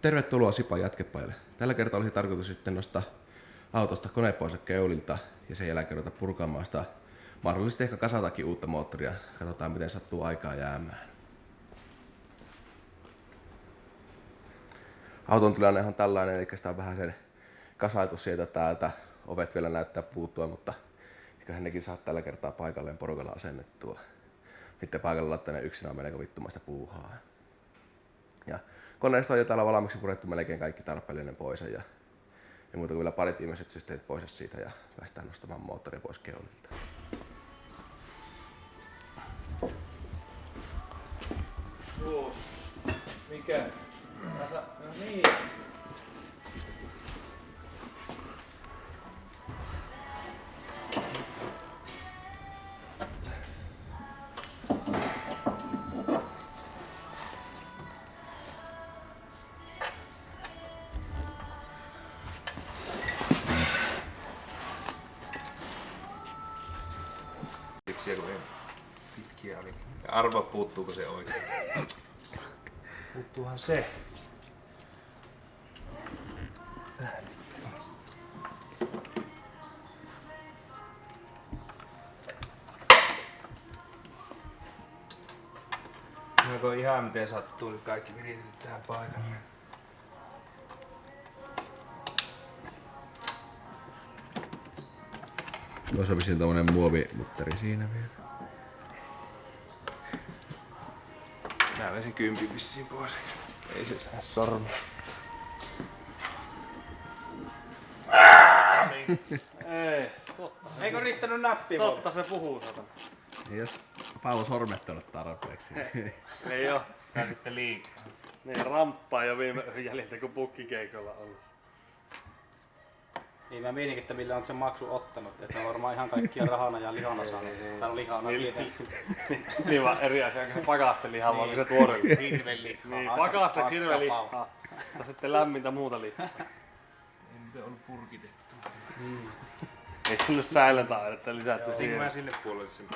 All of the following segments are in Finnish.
Tervetuloa Sipan jatkepajalle. Tällä kertaa olisi tarkoitus sitten nostaa autosta kone pois keulilta ja sen jälkeen ruveta purkaamaan sitä. Mahdollisesti ehkä kasatakin uutta moottoria. Katsotaan miten sattuu aikaa jäämään. Auton tilanne on tällainen, eli sitä on vähän sen kasaitu sieltä täältä. Ovet vielä näyttää puuttua, mutta eiköhän nekin saa tällä kertaa paikalleen porukalla asennettua. Sitten paikalla laittaneen yksinään melko vittumaista puuhaa. Ja koneesta on jo täällä valmiiksi purettu melkein kaikki tarpeellinen pois. Ja ei muuta kuin vielä parit viimeiset systeemit pois siitä ja päästään nostamaan moottoria pois keulilta. Mikä? No niin. Pitkiä oli. Ja arva puuttuuko se oikein? Puuttuuhan se. No ihan miten sattuu, niin kaikki viritetään paikalle. Tuossa on vissiin tommonen muovimutteri siinä vielä. Mä vesin kympin vissiin pois. Ei se saa sormia. Ei. Totta. Eikö riittänyt näppiä? Totta se puhuu satana. Jos Paavo sormet on tarpeeksi. Ei oo. Tää sitten liikaa. Niin ramppaa jo viime jäljiltä kun pukkikeikolla on. Niin mä mietinkin, että millä on sen maksu ottanut, että on varmaan ihan kaikkia rahana ja lihana saanut. Tai lihana tietenkin. Niin vaan eri asia, onko se pakaste lihaa vai onko se tuore liha? Hirvelihaa. Niin, pakaste hirvelihaa. Tai sitten lämmintä muuta lihaa. Ei nyt ollut purkitettu. Ei tullut säilöntäainetta lisätty siihen. Mä sinne puolelle sen.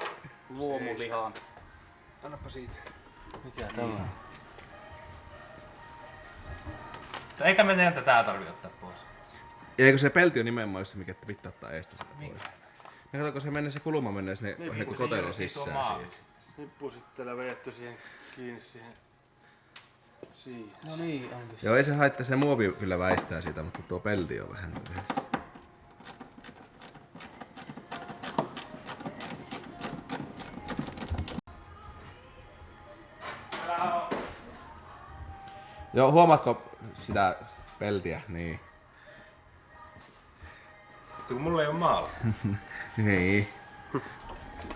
Luomulihaan. Annappa siitä. Mikä tämä on? Eikä me teidän tätä tarvitse ottaa pois. Ja eikö se pelti on nimenomaan se, mikä pitää ottaa eestä sitä pois? Ja kato, kun se menee, se kulma menee sinne niin kotelon sisään. Nippu sitten vedetty siihen kiinni siihen. No niin, onkin. Joo, ei se haittaa, se muovi kyllä väistää sitä, mutta tuo pelti on vähän Joo, huomaatko sitä peltiä? Niin. Kun mulla ei oo maalla. Niin.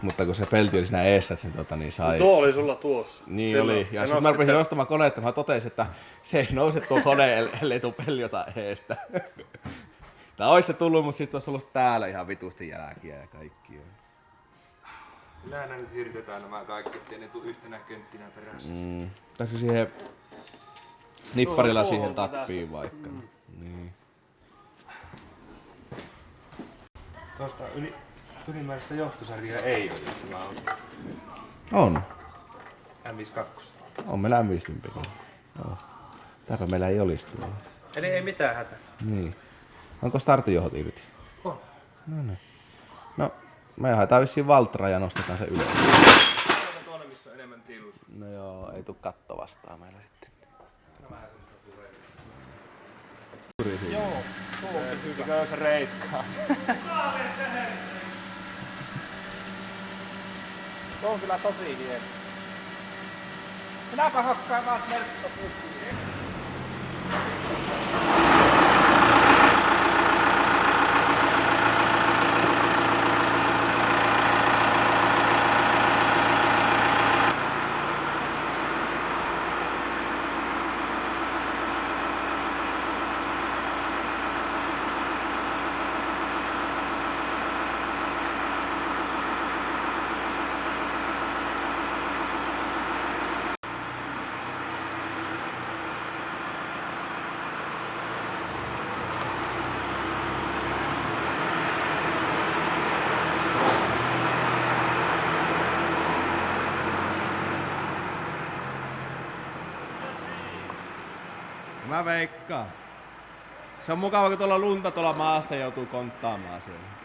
Mutta kun se pelti oli siinä eessä, että sen niin sai. Tuo oli sulla tuossa. Niin Silloin. oli. Ja sitten mä rupesin nostamaan koneetta, mä totesin, että se ei nouse tuo kone, ellei tuu peljota eestä. Tää ois se tullut, mutta sit olisi ollut täällä ihan vitusti jälkiä ja kaikki. Kyllähän ne nyt hirtetään nämä kaikki, ettei ne tuu yhtenä könttinä perässä. Tässä siihen nipparilla Tuolla siihen puolelta tappiin vaikka. Niin. Tuosta ylimääräistä johtosarjaa ei oo, jos tämä on On. M52. On meillä M50. Joo. Tääpä meillä ei olisi tuolla. Eli ei mitään hätää. Niin. Onko startinjohot irti? On. No niin. No, me haetaan vissiin Valtraa ja nostetaan se ylös. Tuonne missä on enemmän tilaa. No joo, ei tuu katto vastaan meillä sitten. Joo, tuo on hyvä. Mikä on se reiskaa? Tuo on kyllä tosi hieno. Minäpä hakkaan taas merkkopuhkuja. Mä veikkaan. Se on mukava, kun tuolla lunta tuolla maassa joutuu konttaamaan siellä.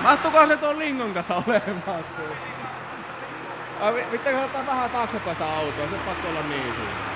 Mahtuuko se tuon lingon kanssa olemaan? Pitääkö ottaa vähän taaksepäin sitä autoa? Se pakko olla niin siinä.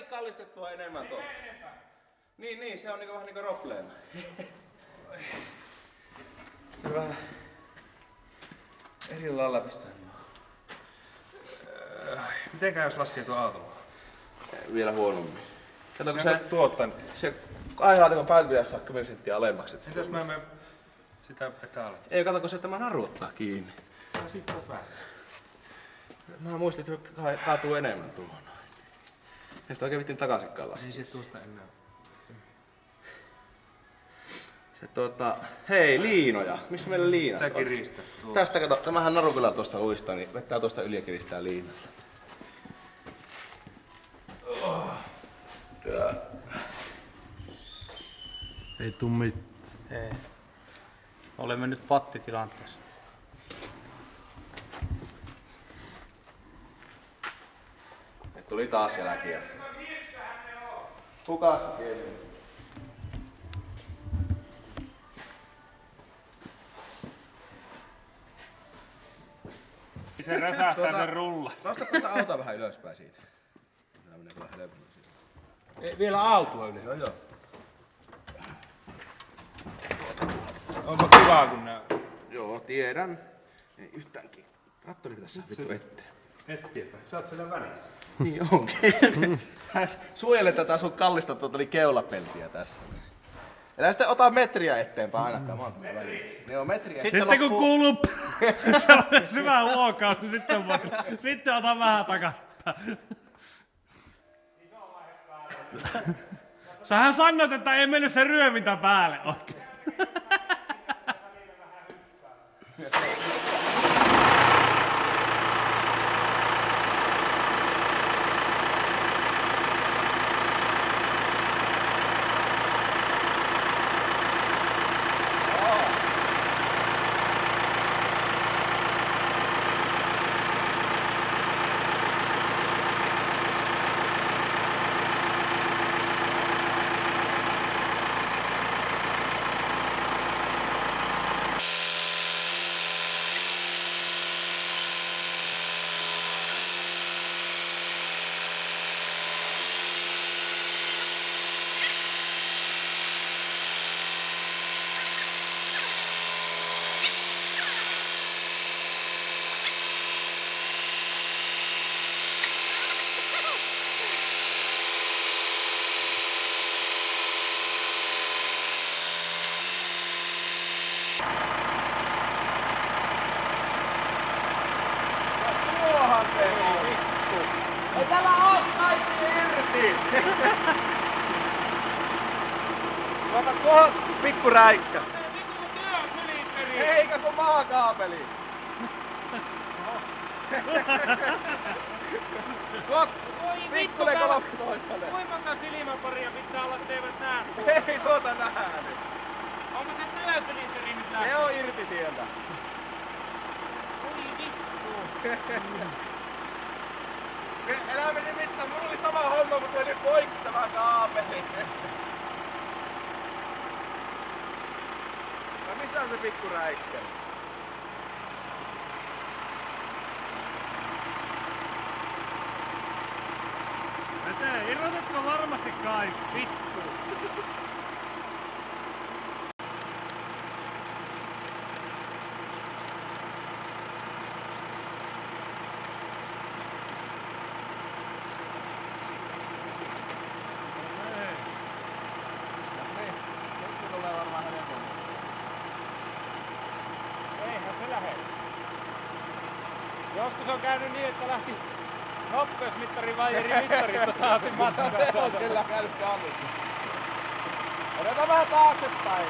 Kallistettua enemmän tuolta. Niin, se on niinku vähän niinku probleema. Se vähän eri lailla pistää. Mitenkään jos laskee tuon auton? Vielä huonommin. Kato, kun se aihaatikon päin pitäisi saa 10 senttiä alemmaksi. Entä jos mä en mene sitä etäällä? Ei, kato, kun se tämä naru ottaa kiinni. Mä siitä on vähän. Mä muistin, että se kaatuu enemmän tuohon. Ja sitten oikein vittiin takaisinkaan laskea. Ei se tuosta enää. Hei, liinoja. Missä meillä liinat Tää on? kiristä. Tästä kato, tämähän naru kyllä tuosta uistaa, niin vettää tuosta yli ja kiristää liinat. Ei tuu mitään. Ei. Olemme nyt pattitilanteessa. Et tuli taas jälkiä. Kuka se kieli? Se räsähtää sen rullas. Nostapa sitä autoa vähän ylöspäin siitä. Tää menee kyllä helpommin siitä. Vielä autoa yli. Joo. Onpa kiva kun nää... Joo, tiedän. Ei yhtäänkin. Traktori tässä vittu eteen. Eteenpäin. Sä oot siellä välissä. Niin onkin. Suojele tätä sun kallista keulapeltiä tässä. Älä sitten ota metriä eteenpäin ainakaan. Mä oon tämmönen väliin. Joo, metriä. Sitten kun kuuluu sellainen syvä huokaus, niin sitten ota vähän takaisin. Sähän sanoit, että ei mennyt se ryömintä päälle oikein. Tuohan se on. Ei täällä oo kaikki irti. Tuohon pikku räikkä. Eikä kun maakaapeli. Tuo pikkuinen 13. Kuinka monta silmäparia pitää olla, etteivät näe? Ei tuota nähnyt. Onko se työsilinteri nyt lähtö? Se on irti sieltä. Oi vittu. Elä meni mittaan, mulla oli sama homma, kun se oli poikki tämä kaapeli. No missä on se pikku räikkä? Vete, irrotatko varmasti kaikki? Vittu. Eihän se lähde. Joskus on käynyt niin, että lähti nopeusmittari vaijeri mittaristosta asti matkassa. Se on kyllä käynyt kalusta. Otetaan vähän taaksepäin.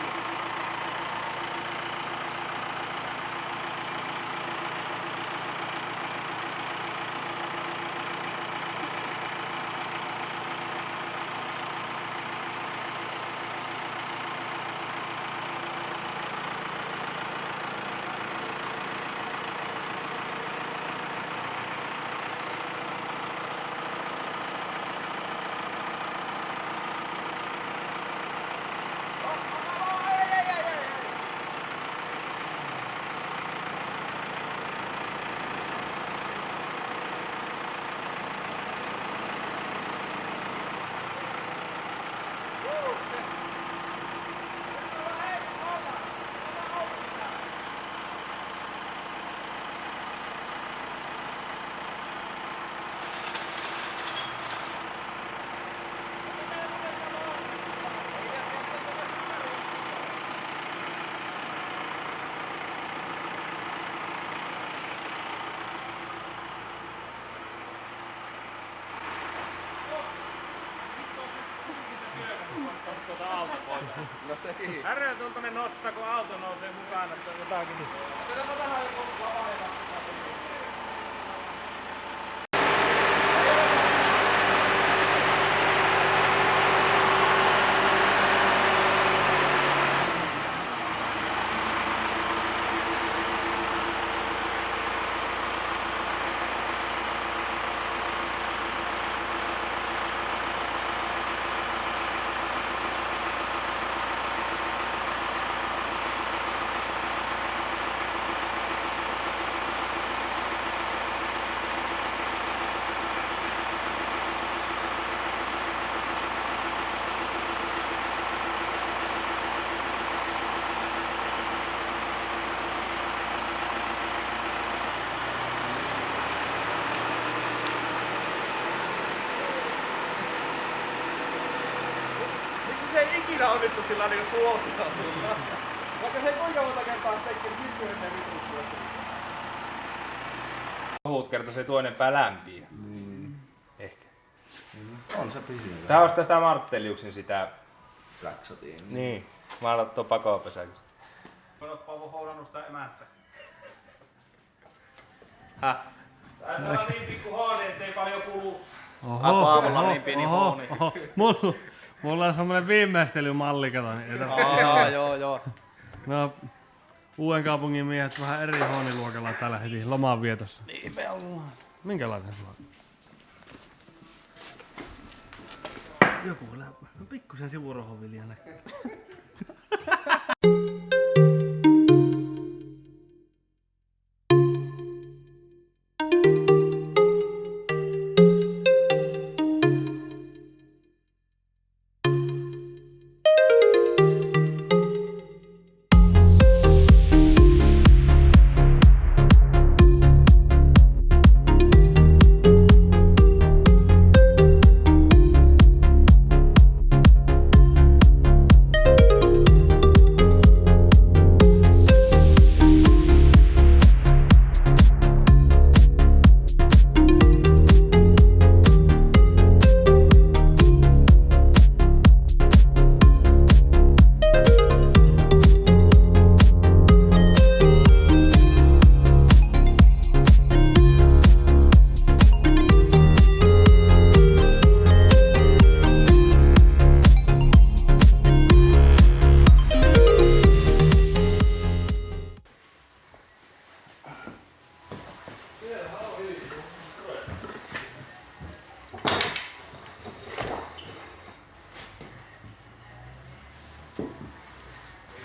No sekin. Häröä tuolta nostaa, kun auto nousee mukana tai jotakin. Otetaanpa tähän joku vaiva. ikinä onnistu sillä niinku suosilla. Vaikka se ei kuinka monta kertaa tekee, niin silti se menee vituttua. Ohut kertoo se toinen pää lämpiä. Ehkä. On se pysyvä. Tää on sitä Martteliuksin sitä. Raksatiin. Niin. Mä alan tuon pakopesäkin. Paavo houdannut sitä emäntä. Häh? Tää on niin pikku haani, ettei paljon kulussa. Aamulla niin pieni hooni. Mulla on semmonen viimeistelymalli, kato. Niin Joo. no, Uuden kaupungin miehet vähän eri hooniluokalla täällä heti lomanvietossa. Niin me ollaan. Minkälainen sulla on? Joku pikkusen sivurohovilia näkyy.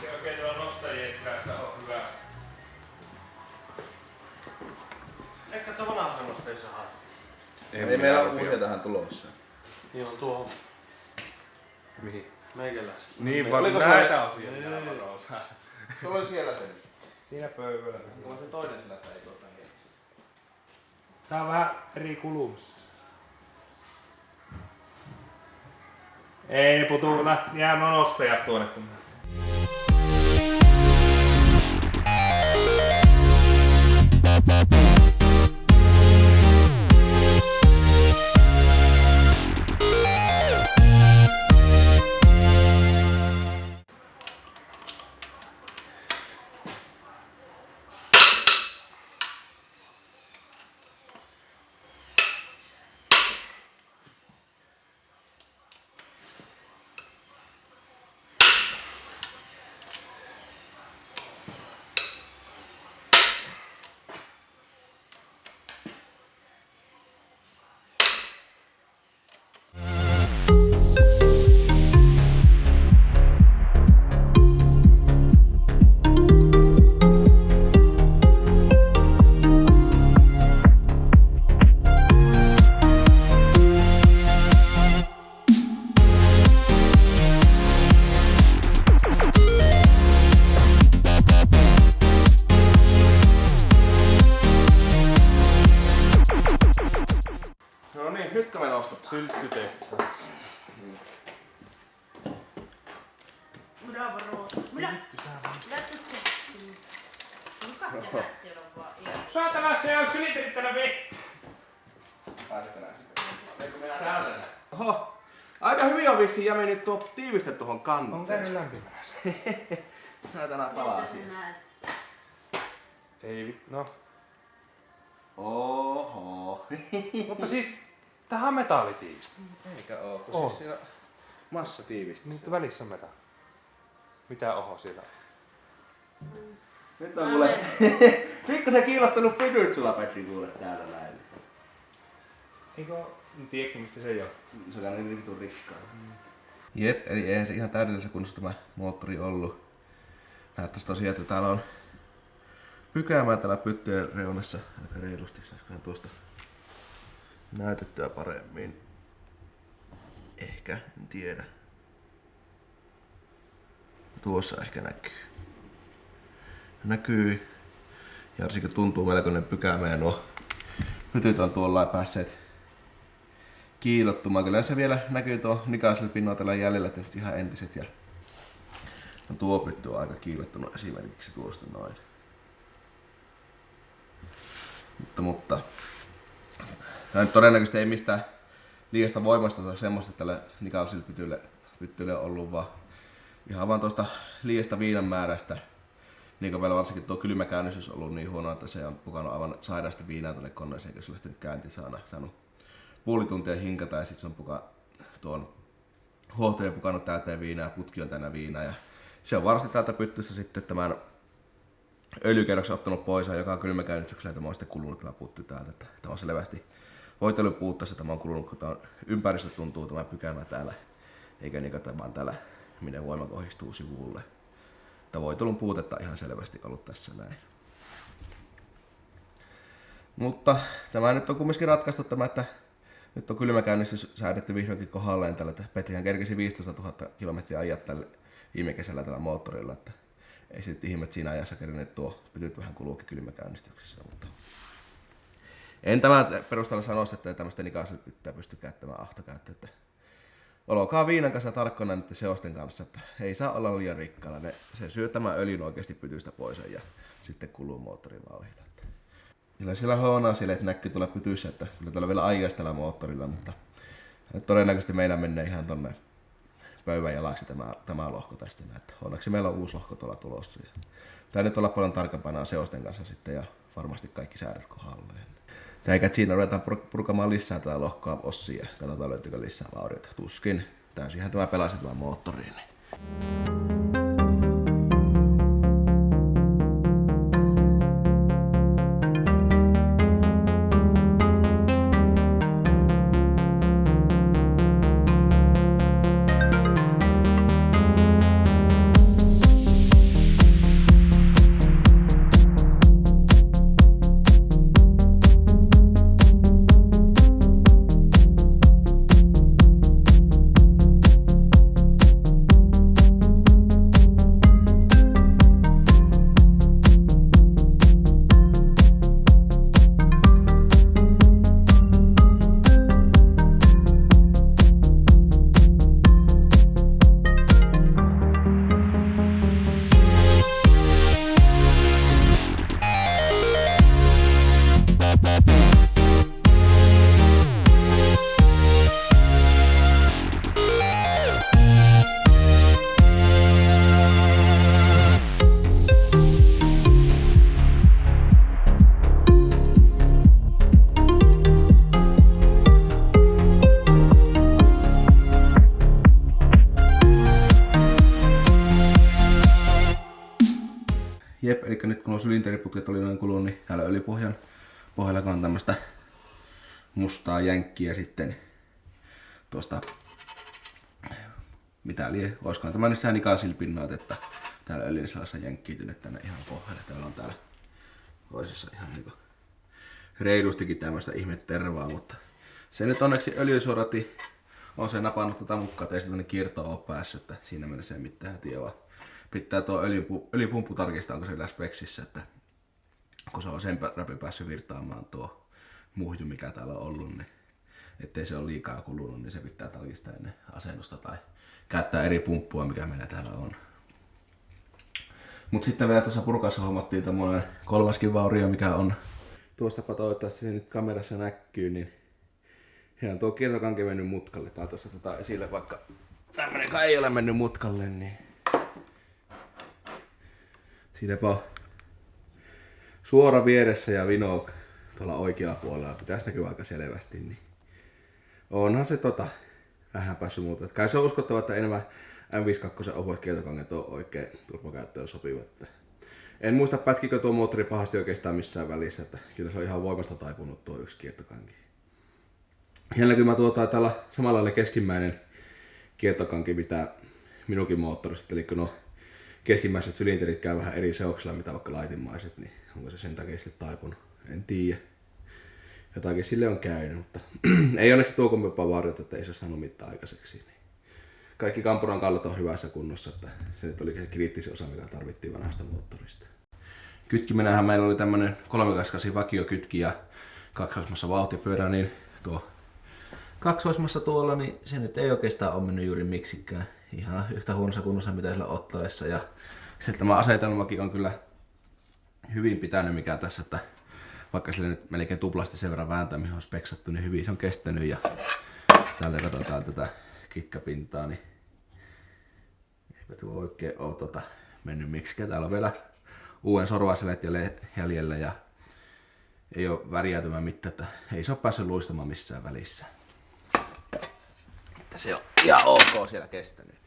Se oikein tuolla nostajien sisässä on hyvä. Ehkä se vanha nostajissa haet. Ei meillä ole uusia tähän tulossa. Niin on tuohon Mihin? meikäläis. Niin Oliko paljon se- näitä osia minä varoa saa. Sulla oli siellä se. Siinä pöydällä. Mulla on se toinen sillä, että ei tuota niin. Tää on vähän eri kulumissa. Ei ne putuu, jää nostajat tuonne kun No niin, nytkö me nostetaan? syltty tehty. Bravo Rosa. Mitä tykkää? Kuka se lähti vaan ihan? Saatana, se on silitirittänyt vettä. Pääsekö nää sitten? Eikö mennä täältä näin? Oho, aika hyvin on vissiin Jami nyt tuo tiiviste tuohon kanteen. On käynyt lämpimänä. Näitä nää palaa siihen. Ei no. Oho. Mutta siis, tähän on metallitiivistä. Eikä oo, kun On. siis siinä on massa tiivistä. Nyt välissä on metalli. Mitä oho siellä on? Nyt on kuule pikkusen kiilottanut pytyt sulla Petri kuule täällä näin. Eikö tiedätkö mistä se on? Se on niin vitun rikkaa. Jep, eli eihän se ihan täydellisessä kunnossa tämä moottori ollut. Näyttäisi tosiaan, että täällä on pykäämää täällä pyttyjen reunassa aika reilusti. Saisikohan tuosta näytettyä paremmin? Ehkä, en tiedä. Tuossa ehkä näkyy. Näkyy. Ja varsinkin tuntuu melkoinen pykäämä ja nuo pytyt on tuolla päässeet kiilottumaan. Kyllä se vielä näkyy tuo nikaisella pinnoitella jäljellä, että ihan entiset ja No tuo pytty on aika kiillettunut esimerkiksi tuosta noin. Mutta tämä nyt todennäköisesti ei mistään liiasta voimasta tai semmoista tälle nikalisille pyttylle ollut, vaan ihan vaan tuosta liiasta viinan määrästä. Niin kuin meillä varsinkin tuo kylmäkäännös on ollut niin huono, että se on pukannut aivan sairaasti viinaa tuonne koneeseen, eikä se on lähtenyt käyntiin saanut puoli tuntia hinkata ja sitten se on tuon huoltojen pukannut täyteen viinaa ja putki on täynnä viinaa. Ja se on varmasti täältä pyttyssä sitten tämän öljykerroksen ottanut pois, joka on kylmäkäynnistyksellä, tämä on sitten kulunut tämä putty täältä. Tämä on selvästi voitelun puutteessa, tämä on kulunut, kun tämä ympäristö tuntuu tämä pykälä täällä, eikä niin kuin vaan täällä, minne voima kohdistuu sivulle. Tämä voitelun puutetta ihan selvästi ollut tässä näin. Mutta tämä nyt on kumminkin ratkaistu tämä, että nyt on kylmäkäynnistys säädetty vihdoinkin kohdalleen tällä, että Petrihän kerkesi 15 000 kilometriä ajaa tälle viime kesällä tällä moottorilla, että ei se nyt ihme, että siinä ajassa kerineet tuo pytyt vähän kuluukin kylmäkäynnistyksessä, mutta en tämän perusteella sanoisi, että tämmöistä nikalisille pitää pysty käyttämään ahtokäyttöä, että olkaa viinan kanssa tarkkana niiden seosten kanssa, että ei saa olla liian rikkaana, se syö tämän öljyn oikeasti pytystä pois ja sitten kuluu moottorin vauhdilla. Kyllä siellä hoonaa siellä, että näkyy tuolla pytyissä, että kyllä tuolla vielä ajaisi tällä moottorilla, mutta todennäköisesti meillä menee ihan tonne pöydän jalaksi tämä lohko tästä. Että onneksi meillä on uusi lohko tuolla tulossa. Tää nyt olla paljon tarkempana seosten kanssa sitten ja varmasti kaikki säädöt kohdalleen. Eikä siinä ruvetaan purkamaan lisää tätä lohkoa ossia ja katsotaan löytyykö lisää vaurioita. Tuskin. Täysinhän tämä pelasi tämän moottoriin. Jep, eli nyt kun nuo sylinteriputket oli noin kulunut, niin täällä öljypohjan pohjalla on tämmöstä mustaa jänkkiä sitten tuosta, mitä lie, olisikohan tämä nyt nikasilpinnoit, että täällä öljyn sellaista jänkkiytynyt tänne ihan pohjalle. Täällä on täällä toisessa ihan niinku reilustikin tämmöstä ihmettervaa, mutta se nyt onneksi öljysuorati on se napannut tätä mukaan, ettei sitä kiertoa ole päässyt, että siinä mielessä ei mitään hätiä, vaan pitää tuo öljypumppu tarkistaa, onko se vielä speksissä, että kun se on sen läpi päässyt virtaamaan tuo muhju, mikä täällä on ollut, niin ettei se ole liikaa kulunut, niin se pitää tarkistaa ennen asennusta tai käyttää eri pumppua, mikä meillä täällä on. Mut sitten vielä tuossa purkassa hommattiin tämmönen kolmaskin vaurio, mikä on tuosta toivottavasti se nyt kamerassa näkyy, niin ihan tuo kiertokanki mennyt mutkalle. Tää on tuossa esille, vaikka tämmönenkaan ei ole mennyt mutkalle, niin siinäpä on suora vieressä ja vino tuolla oikealla puolella. Pitäisi näkyä aika selvästi, niin onhan se vähän päässyt muuta. Kai se on uskottava, että enemmän M52 ohuet kiertokanget on oikein turbokäyttöön sopivat. En muista pätkikö tuo moottori pahasti oikeastaan missään välissä, että kyllä se on ihan voimasta taipunut tuo yksi kiertokanki. Hienoa kyllä taitaa olla samanlainen keskimmäinen kiertokanki mitä minunkin moottorista, eli kun nuo keskimmäiset sylinterit käy vähän eri seoksilla mitä vaikka laitinmaiset, niin onko se sen takia sitten taipunut, en tiedä. Jotakin sille on käynyt, mutta ei onneksi tuo kummempaa vauriota, että ei se ole saanut mitään aikaiseksi. Niin kaikki kampuran kallat on hyvässä kunnossa, että se nyt oli se kriittisin osa, mikä tarvittiin vanhasta moottorista. Kytkimenähän meillä oli tämmönen 328 vakiokytki ja kaksoismassa vauhtipyörä, niin tuo kaksoismassa tuolla, niin se nyt ei oikeastaan ole mennyt juuri miksikään. ihan yhtä huonossa kunnossa mitä sillä ottoessa. Ja sitten tämä asetelmakin on kyllä hyvin pitänyt mikä tässä, että vaikka sille nyt melkein tuplasti sen verran vääntää, mihin on speksattu, niin hyvin se on kestänyt. Ja täältä katsotaan tätä kitkapintaa, niin eipä tuo oikein ole mennyt miksikään. Täällä on vielä uuden sorvaiselet jäljellä ja ei ole värjäytymään mitään, että ei se ole päässyt luistamaan missään välissä. Että se on ihan ok siellä kestänyt.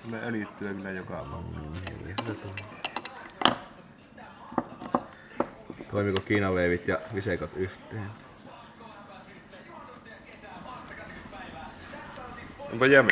Tulee öljyttyä kyllä joka paikkaan. Toimiko Kiinaveivit ja visekot yhteen? Onpa jämi.